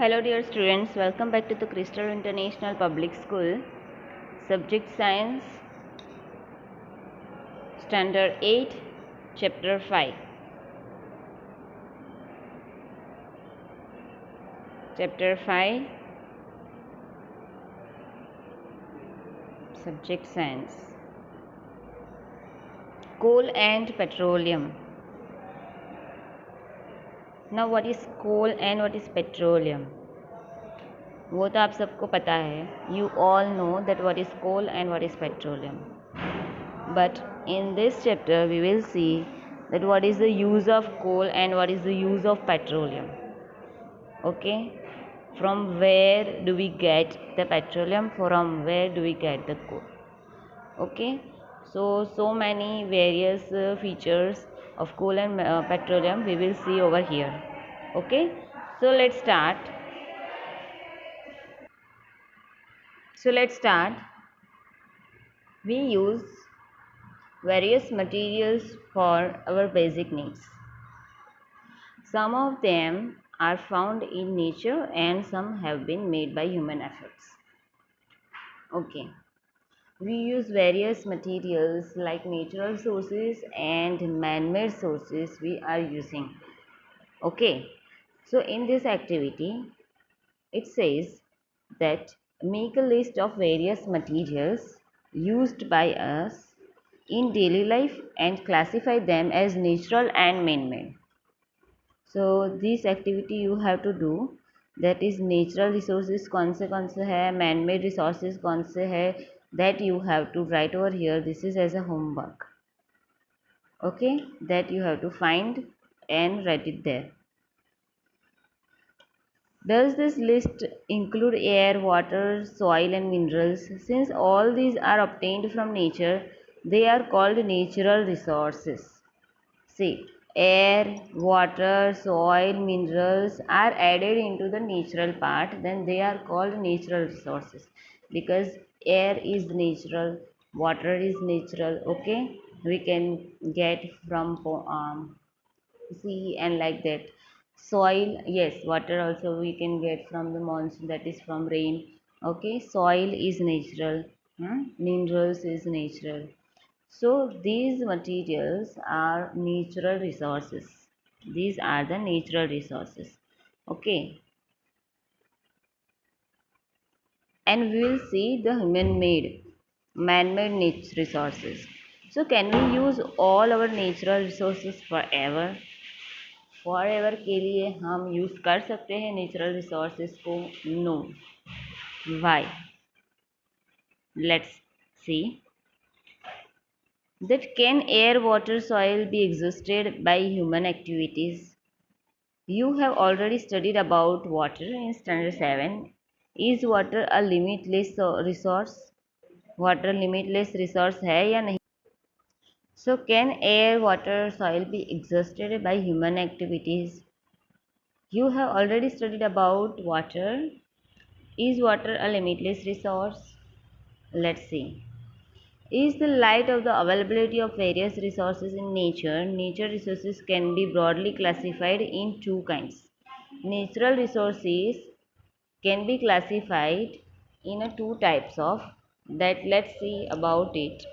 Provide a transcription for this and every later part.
Hello dear students, welcome back to the Crystal International Public School. Subject Science, Standard 8, Chapter 5. Chapter 5, Subject Science. Coal and petroleum. Now what is coal and what is petroleum? वो तो आप सबको पता है. You all know that what is coal and what is petroleum. But in this chapter we will see that what is the use of coal and what is the use of petroleum. Okay, from where do we get the petroleum, from where do we get the coal? Okay, so many various features of coal and petroleum we will see over here. Okay, so let's start. We use various materials for our basic needs. Some of them are found in nature and some have been made by human efforts. Okay, we use various materials like natural sources and man-made sources we are using. Okay, so in this activity it says that make a list of various materials used by us in daily life and classify them as natural and man-made. So this activity you have to do, that is natural resources कौन से है, man made resources कौन से है, that you have to write over here. This is as a homework. Okay, that you have to find and write it there. Does this list include air, water, soil and minerals? Since all these are obtained from nature, they are called natural resources. See, air, water, soil, minerals are added into the natural part, then they are called natural resources, because air is natural, water is natural. Okay, we can get from sea and like that. Soil, yes, water also we can get from the monsoon, that is from rain. Okay, soil is natural, minerals is natural. So these materials are natural resources. These are the natural resources. Okay. And we will see the human-made, man-made resources. So can we use all our natural resources forever? Forever के लिए हम use कर सकते हैं natural resources को? No. Why? Let's see. That can air, water, soil be exhausted by human activities? You have already studied about water in standard 7. Is water a limitless resource? Water limitless resource है या नहीं? So can air, water, soil be exhausted by human activities? You have already studied about water. Is water a limitless resource? Let's see. Is the light of the availability of various resources in nature? Nature resources can be broadly classified in two kinds. Natural resources can be classified in two types of that. Let's see about it.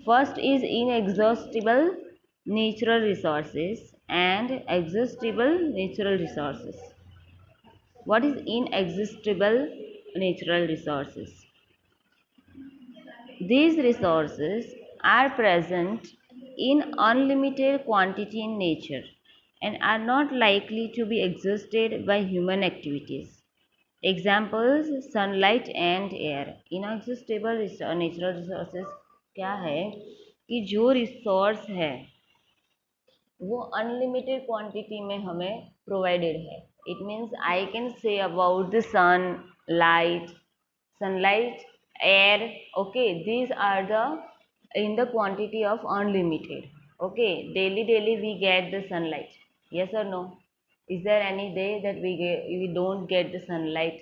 First is inexhaustible natural resources and exhaustible natural resources. What is inexhaustible natural resources? These resources are present in unlimited quantity in nature and are not likely to be exhausted by human activities. Examples: sunlight and air. Inexhaustible natural resources क्या है कि जो resource है वो unlimited quantity में हमें provided है. It means I can say about the sunlight, air. Okay, these are the in the quantity of unlimited. Okay, daily we get the sunlight. Yes or no? Is there any day that we don't get the sunlight?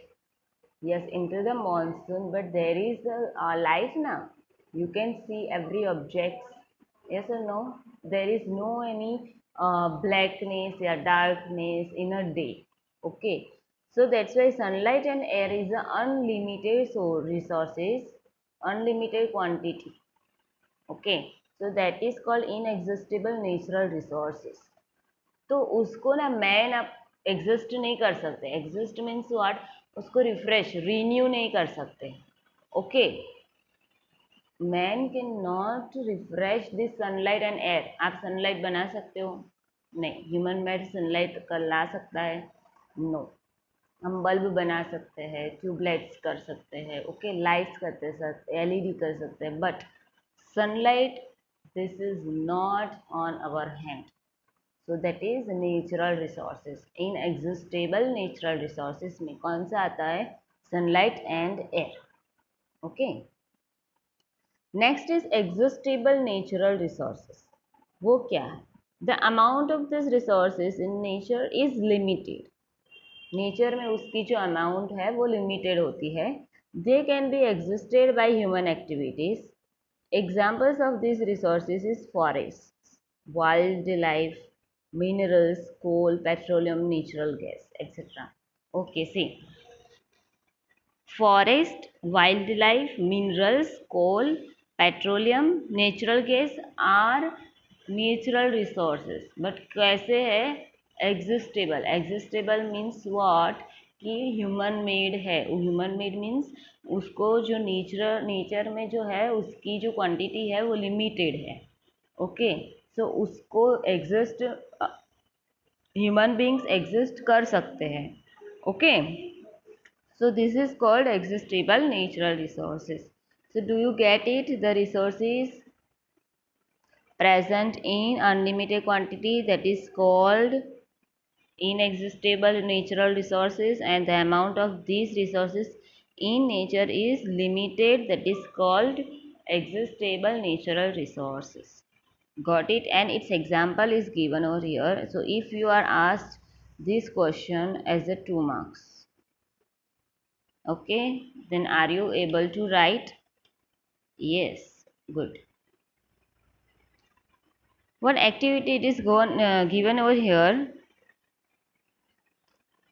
Yes, into the monsoon, but there is a light now. You can see every object. Yes or no? There is no any blackness or darkness in a day. Okay, so that's why sunlight and air is a unlimited resources, unlimited quantity. Okay, so that is called inexhaustible natural resources. तो उसको ना man आप exist नहीं कर सकते, exist means what, उसको refresh renew नहीं कर सकते. Okay, man can not refresh this sunlight and air. आप सनलाइट बना सकते हो? नहीं. ह्यूमन मेड सनलाइट कर ला सकता है? नो. हम बल्ब बना सकते हैं, ट्यूबलाइट्स कर सकते हैं, ओके, लाइट्स करते सकते, एलईडी कर सकते हैं, but sunlight, this is not on our hand. So that is natural resources. Inexhaustible natural resources में कौन सा आता है? Sunlight and air. Okay, next is exhaustible natural resources. वो क्या है? The amount of this resources in nature is limited. Nature में उसकी जो अमाउंट है वो लिमिटेड होती है. They can be exhausted by human activities. Examples of this resources is forest, wild life, minerals, coal, petroleum, natural gas, etc. Okay, see, forest, wildlife, minerals, coal, petroleum, natural gas are natural resources. But कैसे है? एग्जिस्टेबल. एग्जिस्टेबल means what, कि human made है. Human made means उसको जो nature में जो है उसकी जो क्वांटिटी है वो लिमिटेड है. ओके, सो उसको एग्जिस्ट, ह्यूमन बींग्स एग्जिस्ट कर सकते हैं. Okay, so this is called exhaustible natural resources. So do you get it? The resources present in unlimited quantity, that is called inexhaustible natural resources, and the amount of these resources in nature is limited, that is called existable natural resources. Got it? And its example is given over here. So if you are asked this question as a 2 marks, okay, then are you able to write? Yes, good. One activity it is given over here.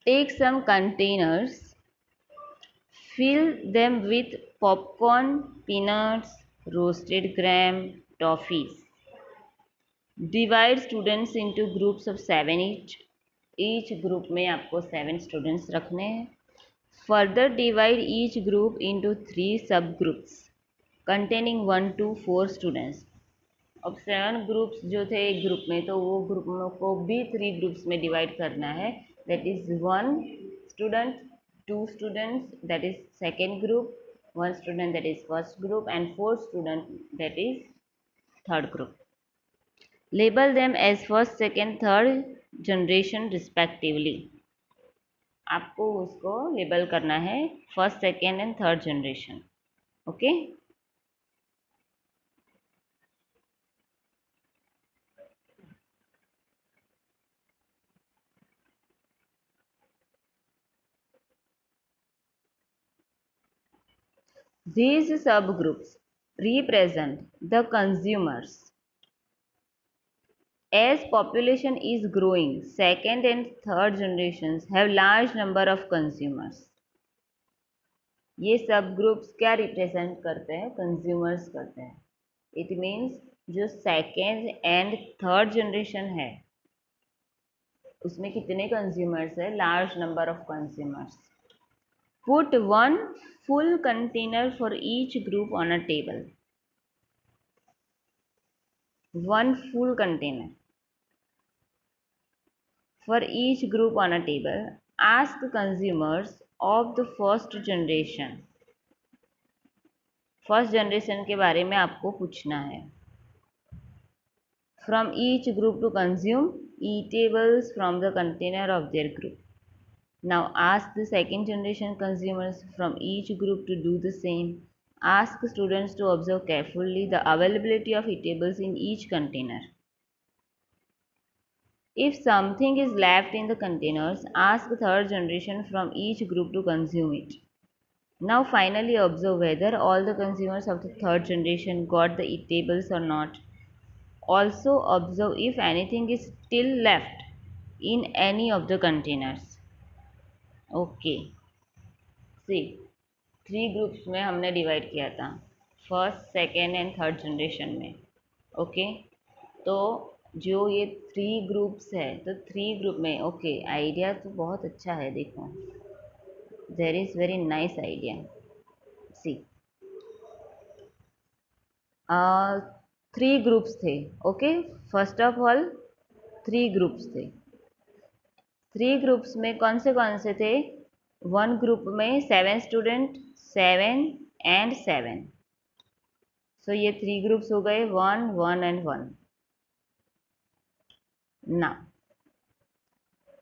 Take some containers, fill them with popcorn, peanuts, roasted gram, toffees. Divide students into groups of 7 each. Each group में आपको 7 students रखने हैं. Further divide each group into 3 subgroups containing 1 to 4 students. अब 7 groups जो थे एक group में, तो वो ग्रुप को भी 3 ग्रुप्स में डिवाइड करना है. That is 1 student, 2 students, that is second group, 1 student, that is first group, and 4 student, that is third group. Label them as first, second, third generation respectively. आपको उसको लेबल करना है first, second and third generation. Okay, these subgroups represent the consumers. As population is growing, second and third generations have large number of consumers. ये सब groups क्या represent करते हैं? Consumers करते हैं. इट मीन्स जो सेकेंड एंड थर्ड जनरेशन है उसमें कितने कंज्यूमर्स है? Large number of consumers. Put 1 full container for each group on a table. 1 full container for each group on a table. Ask consumers of the first generation. First generation के बारे में आपको पूछना है. From each group to consume eatables from the container of their group. Now ask the second generation consumers from each group to do the same. Ask students to observe carefully the availability of eatables in each container. If something is left in the containers, ask third generation from each group to consume it. Now finally observe whether all the consumers of the third generation got the eatables or not. Also observe if anything is still left in any of the containers. Okay, see 3 groups में हमने divide किया था, first, second and third generation में। Okay, तो जो ये 3 groups है, तो 3 ग्रुप में, ओके, आइडिया तो बहुत अच्छा है, देखो, there is very nice idea. See 3 groups थे। Okay, first of all 3 groups थे। 3 ग्रुप्स में कौन से थे? 1 ग्रुप में 7 स्टूडेंट, 7 and 7। सो ये 3 ग्रुप्स हो गए, 1, 1 and 1। ना,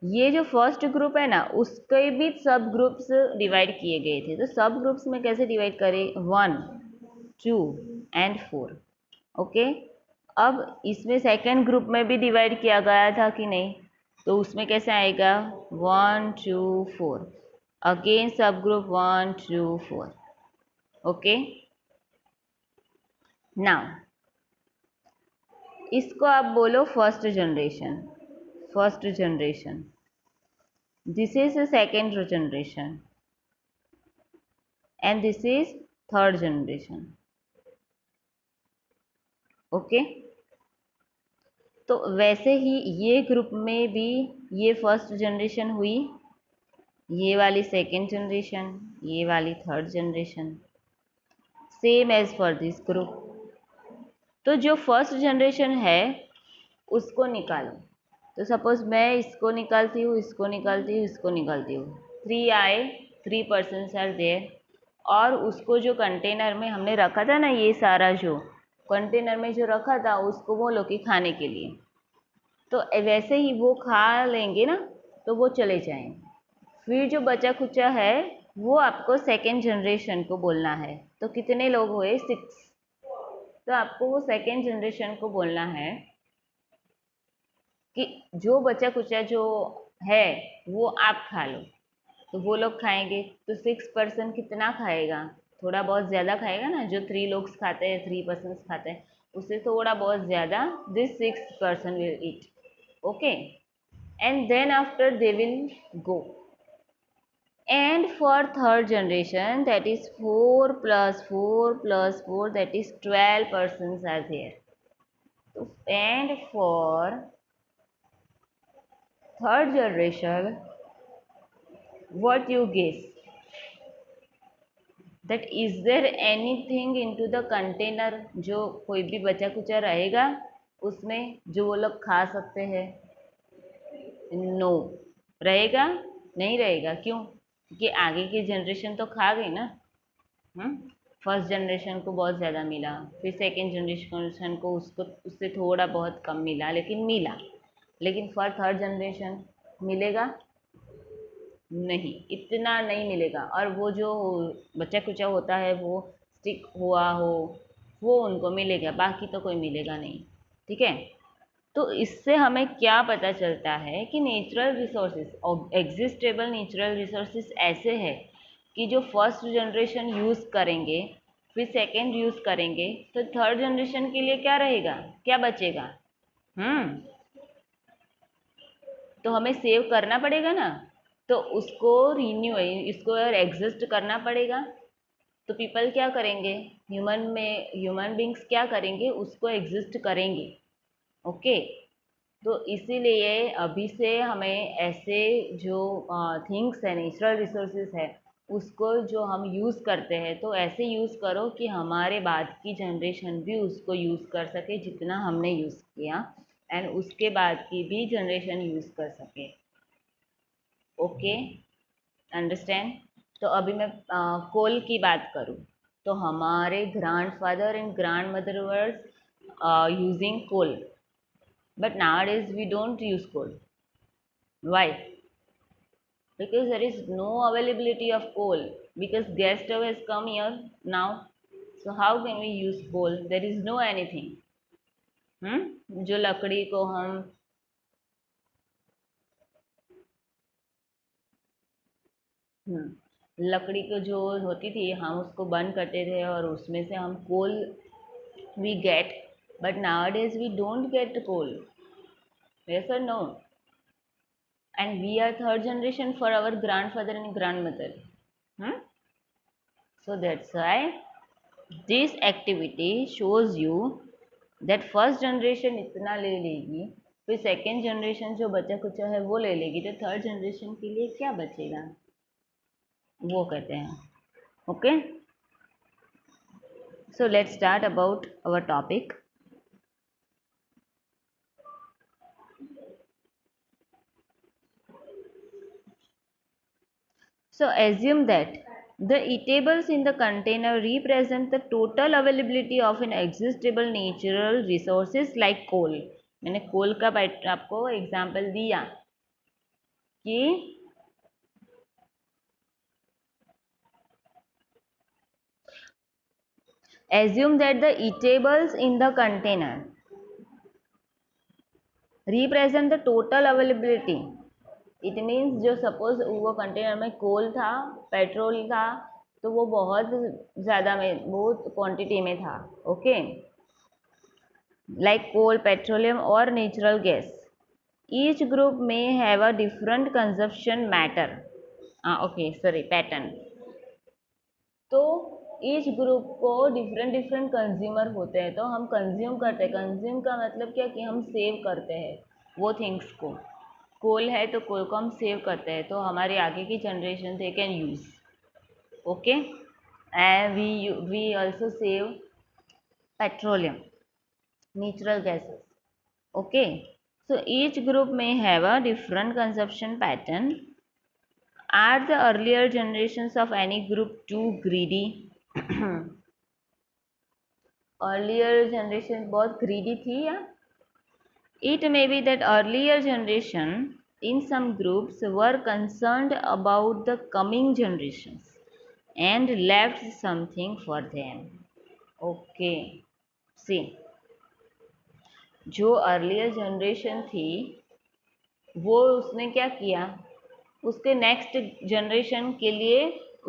ये जो फर्स्ट ग्रुप है ना, उसके भी सब ग्रुप्स डिवाइड किए गए थे। तो सब ग्रुप्स में कैसे डिवाइड करें? 1, 2 and 4। ओके, अब इसमें सेकेंड ग्रुप में भी डिवाइड किया गया था कि नहीं? तो उसमें कैसे आएगा? 1, 2, 4। अगेन सब ग्रुप 1, 2, 4। ओके, नाउ इसको आप बोलो first generation. First generation, this is second generation and this is third generation. Okay, तो वैसे ही ये ग्रुप में भी ये फर्स्ट जनरेशन हुई, ये वाली सेकेंड जनरेशन, ये वाली third generation, same as for this group. तो जो फर्स्ट जनरेशन है उसको निकालो। तो सपोज मैं इसको निकालती हूँ, इसको निकालती हूँ, इसको निकालती हूँ, 3 आए, 3 पर्सन्स आर देयर। और उसको जो कंटेनर में हमने रखा था ना, ये सारा जो कंटेनर में जो रखा था, उसको बोलो कि खाने के लिए। तो वैसे ही वो खा लेंगे ना, तो वो चले जाएंगे। फिर जो बचा खुचा है वो आपको सेकेंड जनरेशन को बोलना है। तो कितने लोग हुए? 6। तो आपको वो सेकेंड जनरेशन को बोलना है कि जो बचा कुचा जो है वो आप खा लो। तो वो लोग खाएंगे, तो 6 पर्सन कितना खाएगा? थोड़ा बहुत ज़्यादा खाएगा ना, जो 3 लोग खाते हैं, 3 पर्सन खाते हैं, उससे थोड़ा बहुत ज़्यादा this 6 person will eat. Okay, and then after they will go. And for third generation, that is 4 plus 4 plus 4, that is 12 persons are there. And for third generation, what you guess? That is there anything into the container जो कोई भी बचा कुचा रहेगा उसमें जो वो लोग खा सकते हैं? नो, रहेगा नहीं? रहेगा, क्यों? क्योंकि आगे की जनरेशन तो खा गई ना। फर्स्ट जनरेशन को बहुत ज़्यादा मिला, फिर सेकेंड जनरेशन को उसको उससे थोड़ा बहुत कम मिला, लेकिन मिला। लेकिन फॉर थर्ड जनरेशन मिलेगा नहीं, इतना नहीं मिलेगा। और वो जो बचा कुचा होता है वो स्टिक हुआ हो, वो उनको मिलेगा, बाकी तो कोई मिलेगा नहीं। ठीक है, तो इससे हमें क्या पता चलता है कि नेचुरल रिसोर्सेज, एग्जिस्टेबल नेचुरल रिसोर्सेज ऐसे है कि जो फर्स्ट जनरेशन यूज़ करेंगे, फिर सेकेंड यूज़ करेंगे, तो थर्ड जनरेशन के लिए क्या रहेगा? क्या बचेगा? तो हमें सेव करना पड़ेगा ना, तो उसको रिन्यू, इसको एग्जिस्ट करना पड़ेगा। तो पीपल क्या करेंगे? ह्यूमन बींग्स क्या करेंगे? उसको एग्जिस्ट करेंगे। ओके, तो इसीलिए अभी से हमें ऐसे जो थिंग्स है, नेचुरल रिसोर्सेज है, उसको जो हम यूज़ करते हैं, तो ऐसे यूज़ करो कि हमारे बाद की जनरेशन भी उसको यूज़ कर सके जितना हमने यूज़ किया, एंड उसके बाद की भी जनरेशन यूज़ कर सके। Okay, understand? तो अभी मैं कोल की बात करूँ, तो हमारे grandfather and grandmother were using coal, but nowadays we don't use coal. Why? Because there is no availability of coal, because gas stove has come here now. So how can we use coal? There is no anything. जो लकड़ी को हम लकड़ी को जो होती थी, हम उसको बर्न करते थे और उसमें से हम कोल we get, but nowadays we don't get coal. Yes or no? and we are third generation for our grandfather and grandmother. So that's why this activity shows you that first generation इतना ले लेगी, फिर second generation जो बचा कुचा है वो ले लेगी, तो थर्ड जनरेशन के लिए क्या बचेगा वो कहते हैं. Okay, so let's start about our topic. So assume that the eatables in the container represent the total availability of an existable natural resources like coal. मैंने coal का आपको एग्जाम्पल दिया कि assume that the eatables in the container represent the total availability. It means जो suppose वो container में कोल था, petrol था, तो वो बहुत ज़्यादा में, बहुत क्वांटिटी में था. ओके, लाइक कोल, पेट्रोलियम और नेचुरल गैस. ईच ग्रुप में have a different consumption matter. Okay sorry, pattern. तो ईच ग्रुप को डिफरेंट डिफरेंट कंज्यूमर होते हैं, तो हम कंज्यूम करते हैं. कंज्यूम का मतलब क्या कि हम सेव करते हैं वो थिंग्स को. कोल है तो कोल को हम सेव करते हैं, तो हमारे आगे की generation they can use. Okay, and we also save petroleum, natural gases. Okay, so each group में have a different consumption pattern. Are the earlier generations of any group too greedy? Earlier generation बहुत greedy थी या? It may be that earlier generation in some groups were concerned about the coming generations and left something for them. Okay, see, जो earlier generation थी वो उसने क्या किया, उसके नेक्स्ट जनरेशन के लिए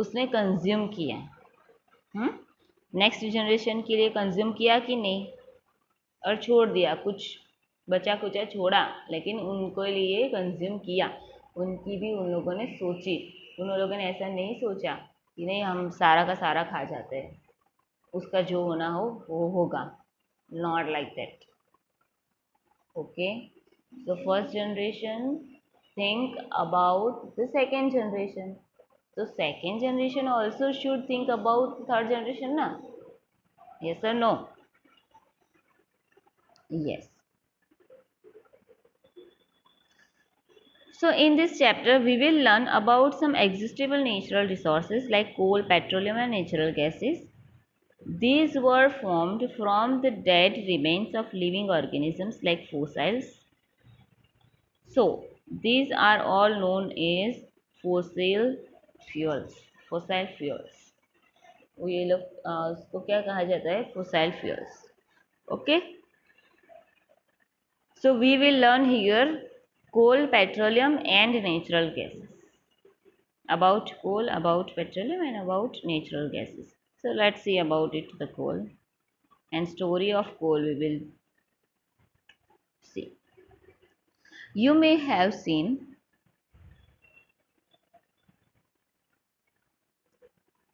उसने कंज्यूम किया. नेक्स्ट जनरेशन के लिए कंज्यूम किया कि नहीं, और छोड़ दिया, कुछ बचा कुचा छोड़ा, लेकिन उनको लिए कंज्यूम किया. उनकी भी उन लोगों ने सोची. उन लोगों ने ऐसा नहीं सोचा कि नहीं हम सारा का सारा खा जाते हैं, उसका जो होना हो वो होगा. Not like that. Okay, so first generation think about the second generation, तो second generation also should think about third generation ना. यस और no? Yes. So in this chapter we will learn about some existable natural resources like coal, petroleum and natural gases. These were formed from the dead remains of living organisms like fossils. So these are all known as fossil fuels. Fossil fuels. ये लोग उसको क्या कहा जाता है? Fossil fuels. Okay. So we will learn here coal, petroleum and natural gases. About coal, about petroleum and about natural gases. So let's see about it, the coal and story of coal we will see. You may have seen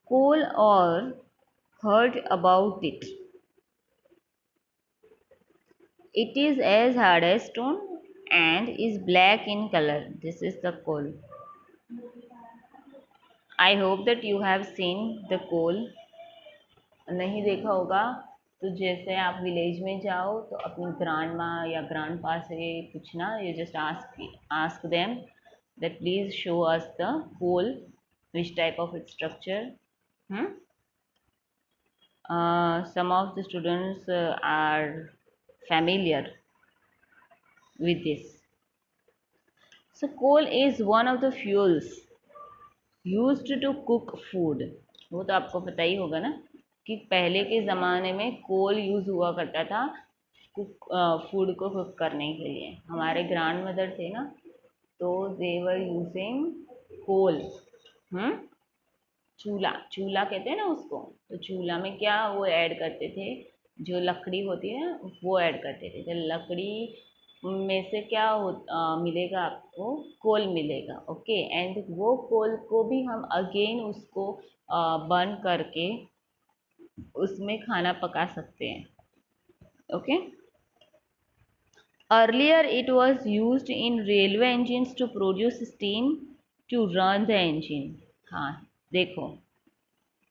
coal or heard about it. It is as hard as stone and is black in color. This is the coal. I hope that you have seen the coal. नहीं देखा होगा तो जैसे आप village में जाओ तो अपनी ग्रांड माँ या ग्रांड पा से पूछना. You just ask them that please show us the coal, which type of its structure. Some of the students are familiar with this. So coal is one of the fuels used to cook food. वो तो आपको पता ही होगा ना कि पहले के ज़माने में कोल यूज़ हुआ करता था फूड को कुक करने के लिए. हमारे ग्रैंड मदर थे ना, तो दे वर यूजिंग कोल. चूल्हा कहते हैं ना उसको. तो चूल्हा में क्या वो ऐड करते थे, जो लकड़ी होती है वो ऐड करते थे. तो लकड़ी में से क्या मिलेगा आपको, कोल मिलेगा। ओके, एंड वो कोल को भी हम अगेन उसको बर्न करके उसमें खाना पका सकते हैं। Okay, earlier it was used in railway engines to produce steam to run the engine। हाँ देखो,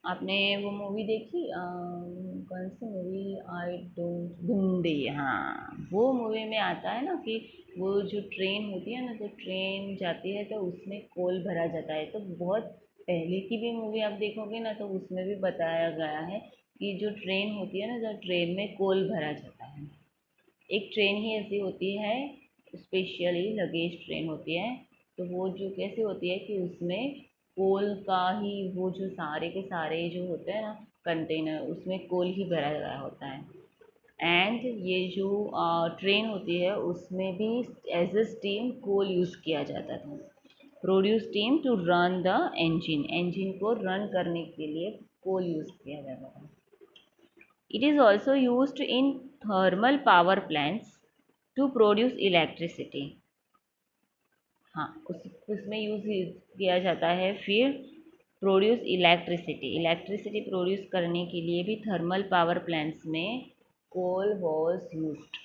आपने वो मूवी देखी कौन सी मूवी, आई डोंट, गुंडे। हाँ, वो मूवी में आता है ना कि वो जो ट्रेन होती है ना, तो ट्रेन जाती है तो उसमें कोल भरा जाता है। तो बहुत पहले की भी मूवी आप देखोगे ना, तो उसमें भी बताया गया है कि जो ट्रेन होती है ना, तो ट्रेन में कोल भरा जाता है। एक ट्रेन ही ऐसी होती है, स्पेशली लगेज ट्रेन होती है, तो वो जो कैसे होती है कि उसमें कोल का ही वो जो सारे के सारे जो होते हैं ना कंटेनर, उसमें कोल ही भरा गया होता है। एंड ये जो ट्रेन होती है उसमें भी as a steam coal use किया जाता था। Produce steam to run the engine, engine को रन करने के लिए कोल यूज़ किया जाता था। It is also used in thermal power plants to produce electricity। हाँ, उसमें यूज़ किया जाता है। फिर प्रोड्यूस इलेक्ट्रिसिटी, इलेक्ट्रिसिटी प्रोड्यूस करने के लिए भी थर्मल पावर प्लांट्स में coal was used.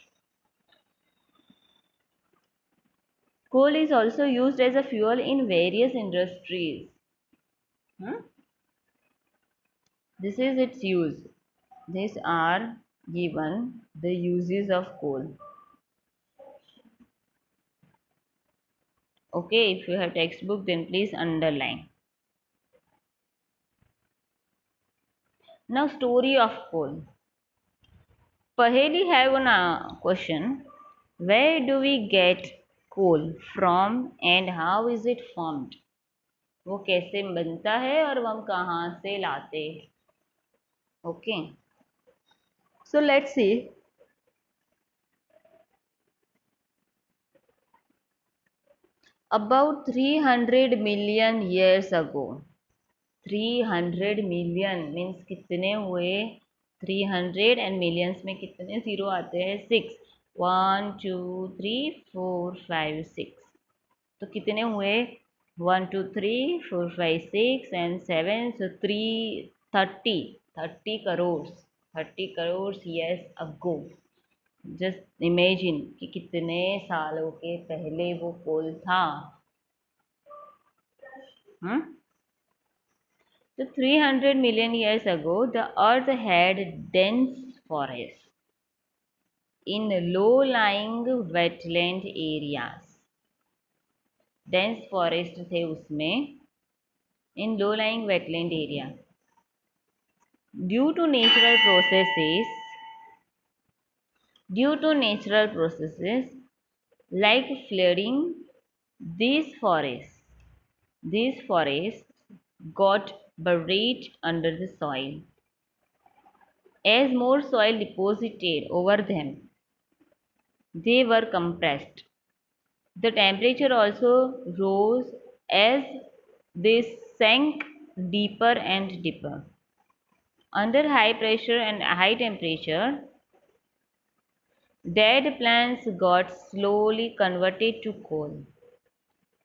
Coal is also used as a fuel in various industries। This is its use। These are given the uses of coal। Okay, if you have textbook, then please underline. Now, story of coal. Paheli have a question. Where do we get coal from and how is it formed? वो कैसे बनता है और हम कहाँ से लाते हैं? Okay. So let's see. About 300 million years ago, 300 million means कितने हुए, 300 एंड मिलियंस में कितने ज़ीरो आते हैं, 6, 1 2 3 4 5 6, तो कितने हुए, 1 2 3 4 5 6 and 7, so 30 crore, 30 crore years ago. Just imagine कि कितने सालों के पहले वो कोल था। So 300 million years ago, the earth had dense forests in low-lying wetland areas। Dense forest थे उसमें in low-lying wetland area। Due to natural processes like flooding, these forests got buried under the soil। As more soil deposited over them, they were compressed। The temperature also rose as they sank deeper and deeper. Under high pressure and high temperature, dead plants got slowly converted to coal.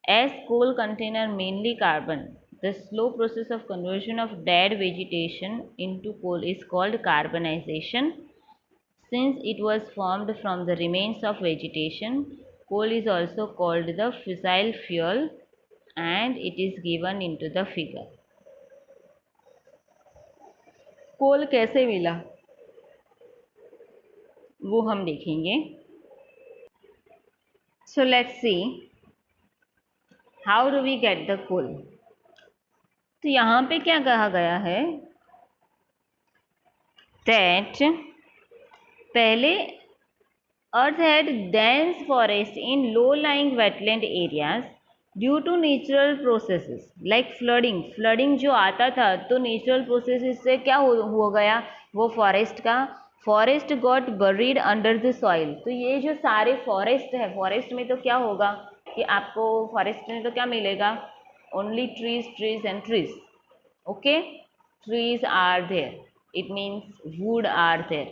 As coal contains mainly carbon, the slow process of conversion of dead vegetation into coal is called carbonization। Since it was formed from the remains of vegetation, coal is also called the fossil fuel and it is given into the figure। कोल कैसे मिला वो हम देखेंगे। So let's see how do we get the coal। तो यहाँ पे क्या कहा गया है, that पहले earth had dense forest in low-lying wetland areas due to natural processes like flooding। flooding जो आता था तो नेचुरल प्रोसेसेस से क्या हो गया, वो forest got buried under the soil. तो ये जो सारे फॉरेस्ट है, फॉरेस्ट में तो क्या होगा कि आपको फॉरेस्ट में तो क्या मिलेगा, only trees and trees. Okay, trees are there, it means wood are there।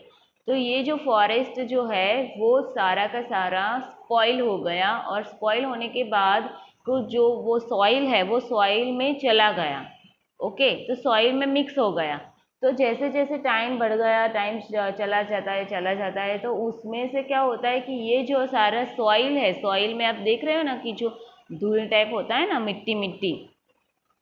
तो ये जो फॉरेस्ट जो है वो सारा का सारा स्पॉइल हो गया, और स्पॉइल होने के बाद तो जो वो सॉइल है वो सॉइल में चला गया। ओके, तो सॉइल में मिक्स हो गया। तो जैसे जैसे टाइम बढ़ गया, टाइम चला जाता है, तो उसमें से क्या होता है कि ये जो सारा सॉइल है, सॉइल में आप देख रहे हो ना कि जो धूल टाइप होता है ना, मिट्टी मिट्टी,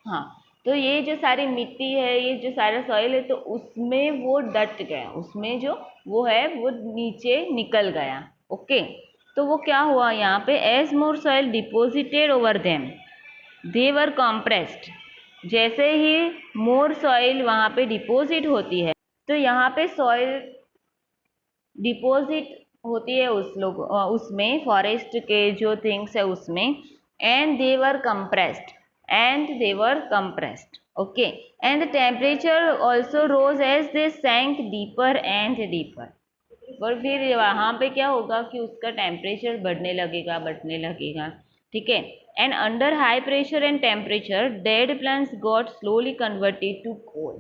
हाँ, तो ये जो सारी मिट्टी है, ये जो सारा सॉइल है, तो उसमें वो डट गया, उसमें जो वो है वो नीचे निकल गया। ओके, तो वो क्या हुआ यहाँ पे, as more soil deposited over them they were compressed. जैसे ही मोर सॉइल वहाँ पे डिपोजिट होती है, तो यहाँ पे सॉइल डिपॉजिट होती है उस लोग उसमें, फॉरेस्ट के जो थिंग्स है उसमें, and they were compressed, okay, and the temperature also rose as they sank deeper and deeper. और फिर वहाँ पे क्या होगा कि उसका टेम्परेचर बढ़ने लगेगा, ठीक है। And under high pressure and temperature dead plants got slowly converted to coal.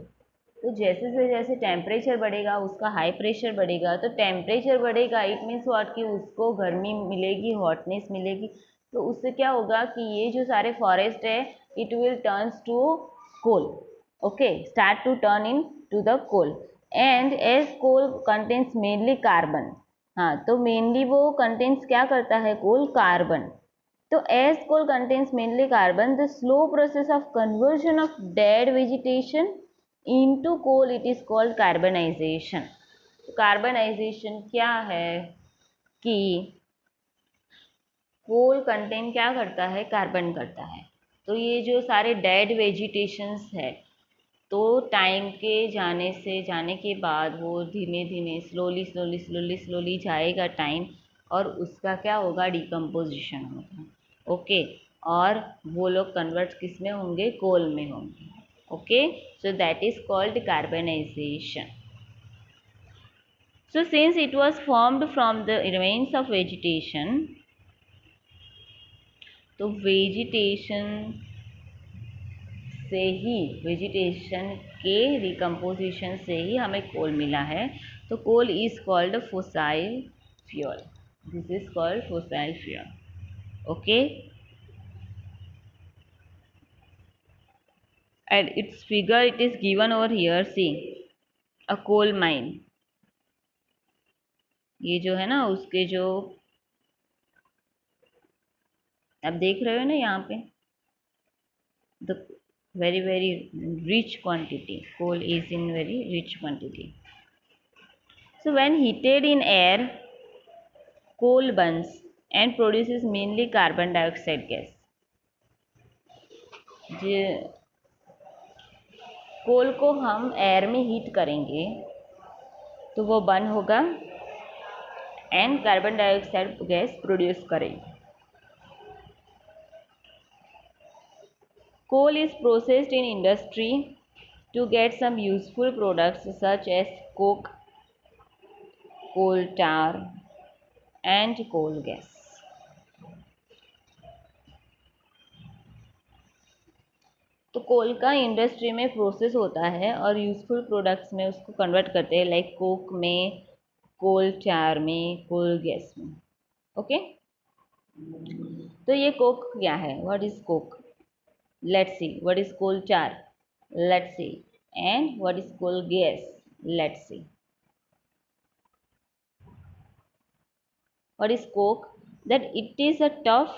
तो जैसे से जैसे टेम्परेचर बढ़ेगा, उसका हाई प्रेशर बढ़ेगा, तो टेम्परेचर बढ़ेगा, इट मीन्स व्हाट कि उसको गर्मी मिलेगी, हॉटनेस मिलेगी। तो उससे क्या होगा कि ये जो सारे फॉरेस्ट है, it will turns to coal. Okay, start to turn into the coal. And as coal contains mainly carbon, हाँ, तो मेनली वो कंटेन्स क्या करता है, कोल कार्बन। तो as coal contains mainly carbon, the slow process of conversion of dead vegetation into coal, it is called carbonization. Carbonization क्या है कि कोल कंटेन क्या करता है, कार्बन करता है। तो ये जो सारे डेड वेजिटेशंस है, तो टाइम के जाने के बाद वो धीमे धीमे स्लोली जाएगा टाइम, और उसका क्या होगा, डिकम्पोजिशन होगा। ओके, और वो लोग कन्वर्ट किस में होंगे, कोल में होंगे। Okay, so that is called carbonization. So since it was formed from the remains of vegetation, तो वेजिटेशन के रिकम्पोजिशन से ही हमें कोल मिला है। तो coal is called fossil fuel, this is called fossil fuel. Okay, and its figure it is given over here, see a coal mine. ये जो है ना उसके जो आप देख रहे हो ना यहाँ पे, the very rich quantity, coal is in very rich quantity. So when heated in air, coal burns and produces mainly carbon dioxide gas. कोल को हम एयर में हीट करेंगे तो वो बर्न होगा and carbon dioxide gas produce करेगी। Coal is processed in industry to get some useful products such as coke, coal tar and coal gas. तो कोल का इंडस्ट्री में प्रोसेस होता है और यूज़फुल प्रोडक्ट्स में उसको कन्वर्ट करते हैं, लाइक कोक में, कोल चार में, कोल गैस में। ओके, तो ये कोक क्या है, what is coke, let's see. What is coal char, let's see. And what is coal gas, let's see. What is coke? That it is a tough,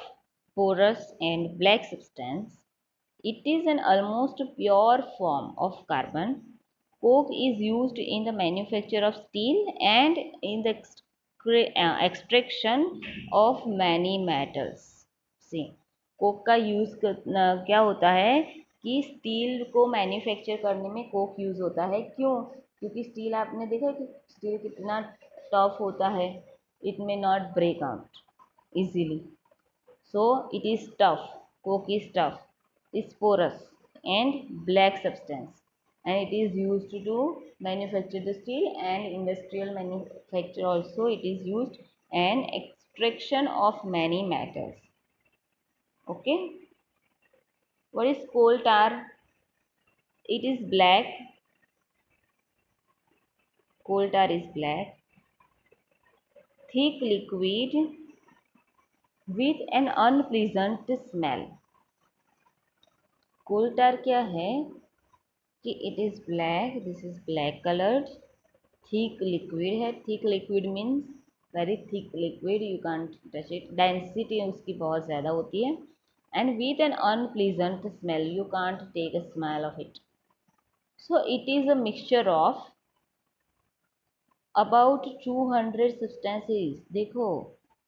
porous and black substance. It is an almost pure form of carbon. Coke is used in the manufacture of steel and in the extraction of many metals. See, Coke का use क्या होता है कि steel को manufacture करने में Coke use होता है। क्यों? क्योंकि स्टील आपने देखा कि स्टील कितना टफ होता है, it may not break out easily. So it is tough. Coke is tough, is porous and black substance, and it is used to manufacture the steel and industrial manufacture also. It is used and extraction of many metals. Okay. What is coal tar? It is black. Coal tar is black thick liquid with an unpleasant smell. Coal tar क्या है कि it is black, this is black coloured, thick liquid है. Thick liquid means very thick liquid, you can't touch it, density उसकी बहुत ज़्यादा होती है. And with an unpleasant smell, you can't take a smell of it. So it is a mixture of about 200 substances. देखो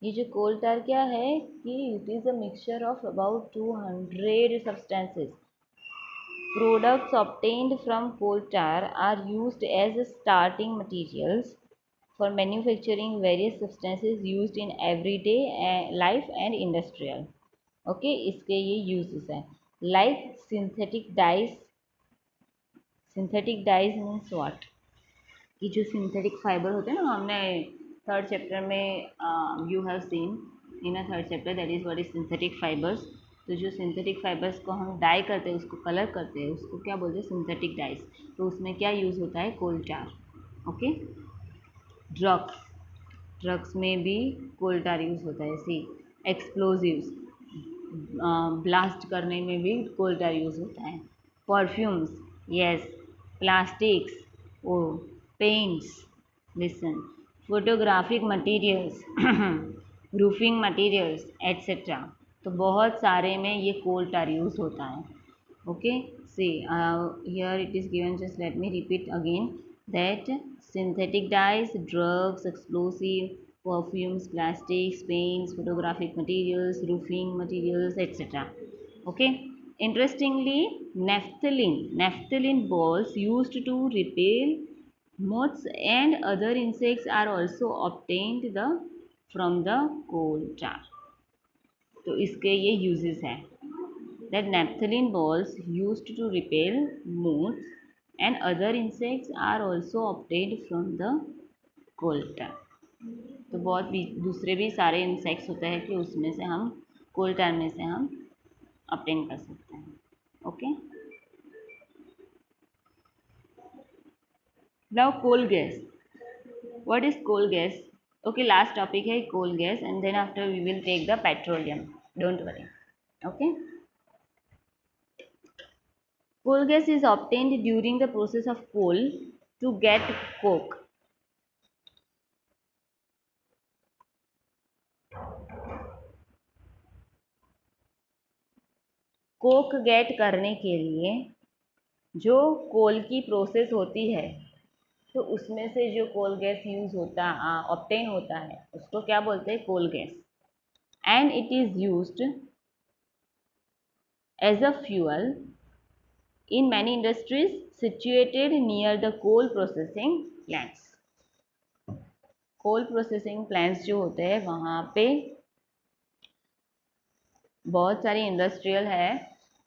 ये जो coal tar क्या है कि it is a mixture of about 200 substances. Products obtained from coal tar are used as starting materials for manufacturing various substances used in everyday life and industrial. Okay, इसके ये uses हैं like synthetic dyes. Synthetic dyes means what? कि जो synthetic fibre होते हैं ना, हमने third chapter में you have seen in a third chapter that is what is synthetic fibres. तो जो सिंथेटिक फाइबर्स को हम डाई करते हैं, उसको कलर करते हैं, उसको क्या बोलते हैं? Synthetic dies. तो उसमें क्या यूज़ होता है? कोल टार. ओके. ड्रग्स, ड्रग्स में भी कोल टार यूज़ होता है. सी एक्सप्लोजिव्स, ब्लास्ट करने में भी कोल टार यूज़ होता है. Perfumes, yes. Plastics, oh. Paints, listen. Photographic materials, roofing materials etcetera. तो बहुत सारे में ये कोल टार यूज़ होता है. Okay. See here it is given, just let me repeat again that synthetic dyes, drugs, explosive, perfumes, plastics, paints, photographic materials, roofing materials, etc. Okay. Interestingly, naphthalene balls used to repel moths and other insects are also obtained from the coal tar. तो इसके ये uses हैं. That naphthalene balls used to repel moths and other insects are also obtained from the coal tar. तो बहुत भी दूसरे भी सारे इंसेक्ट्स होते हैं कि उसमें से हम कोल टार में से हम ऑब्टेन कर सकते हैं. Okay. Now coal gas. What is coal gas? Okay, last topic है coal gas and then after we will take the petroleum. Don't worry. Okay. Coal gas is obtained during the process of coal to get coke. Coke get करने के लिए जो कोल की process होती है, तो उसमें से जो कोल गैस यूज़ होता ऑब्टेन होता है, उसको क्या बोलते हैं? Coal gas. And it is used as a fuel in many industries situated near the coal processing plants. Coal processing plants जो होते हैं वहाँ पे बहुत सारी इंडस्ट्रियल है,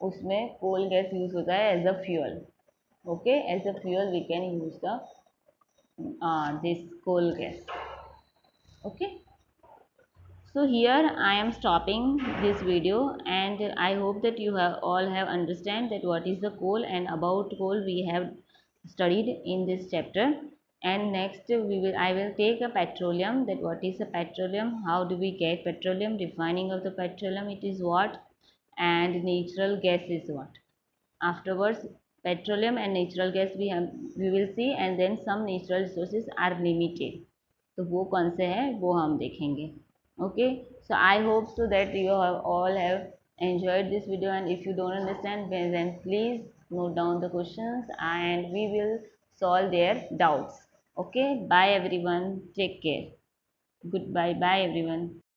उसमें कोल गैस यूज़ होता है as a fuel. Okay. As a fuel we can use the this coal gas. Okay. So here I am stopping this video and I hope that you have all have understand that what is the coal, and about coal we have studied in this chapter. And next I will take a petroleum, that what is a petroleum, how do we get petroleum, refining of the petroleum it is what, and natural gas is what. Afterwards petroleum and natural gas we will see, and then some natural resources are limited. तो वो कौन से हैं वो हम देखेंगे. Okay, so I hope so that you all have enjoyed this video, and if you don't understand then please note down the questions and we will solve their doubts. Okay, bye everyone, take care, goodbye, bye everyone.